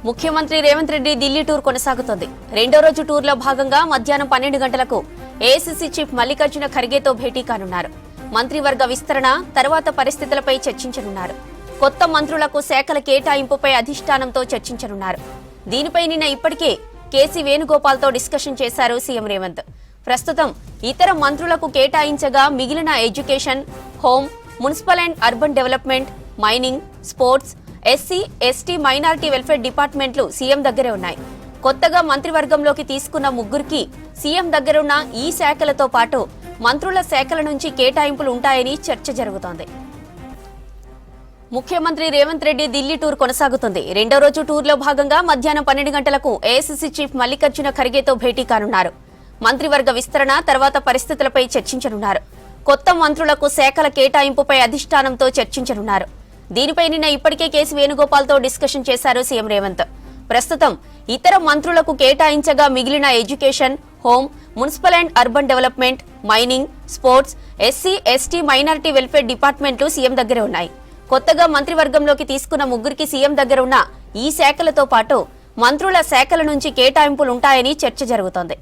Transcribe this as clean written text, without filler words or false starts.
ముఖ్యమంత్రి రేవంత్ రెడ్డి ఢిల్లీ టూర్ కొనసాగుతోంది. రెండో రోజు టూర్లో భాగంగా మధ్యాహ్నం 12 గంటలకు ఏఐసీసీ చీఫ్ మల్లికార్జున ఖర్గేతో భేటీ కానున్నారు. మంత్రివర్గ విస్తరణ తర్వాత పరిస్థితులపై చర్చించనున్నారు. కొత్త మంత్రులకు శాఖల కేటాయింపుపై అధిష్టానంతో చర్చించనున్నారు. దీనిపై నిన్న ఇప్పటికే కేసీ వేణుగోపాల్తో డిస్కషన్ చేశారు సీఎం రేవంత్. ప్రస్తుతం ఇతర మంత్రులకు కేటాయించగా మిగిలిన education, home, municipal and urban development, mining, sports, SC, ST, minority welfare డిపార్ట్మెంట్లు సీఎం దగ్గరే ఉన్నాయి. కొత్తగా మంత్రివర్గంలోకి తీసుకున్న ముగ్గురికి సీఎం దగ్గరున్న ఈ శాఖలతో పాటు మంత్రుల శాఖల నుంచి కేటాయింపులు ఉంటాయని చర్చ జరుగుతోంది. ముఖ్యమంత్రి రేవంత్ రెడ్డి ఢిల్లీ టూర్ కొనసాగుతుంది. రెండో రోజు టూర్లో భాగంగా మధ్యాహ్నం 12 గంటలకు ఏఐసీసీ చీఫ్ మల్లికార్జున ఖర్గేతో భేటీ కానున్నారు. మంత్రివర్గ విస్తరణ తర్వాత పరిస్థితులపై చర్చించనున్నారు. కొత్త మంత్రులకు శాఖల కేటాయింపుపై అధిష్టానంతో చర్చించనున్నారు. దీనిపై నిన్న ఇప్పటికే కేసీ వేణుగోపాల్తో డిస్కషన్ చేశారు సీఎం రేవంత్. ప్రస్తుతం ఇతర మంత్రులకు కేటాయించగా మిగిలిన education, home, municipal and urban development, mining, sports, SC, ST, minority welfare డిపార్ట్మెంట్లు సీఎం దగ్గరే ఉన్నాయి. కొత్తగా మంత్రివర్గంలోకి తీసుకున్న ముగ్గురికి సీఎం దగ్గర ఉన్న ఈ శాఖలతో పాటు మంత్రుల శాఖల నుంచి కేటాయింపులుంటాయని చర్చ జరుగుతోంది.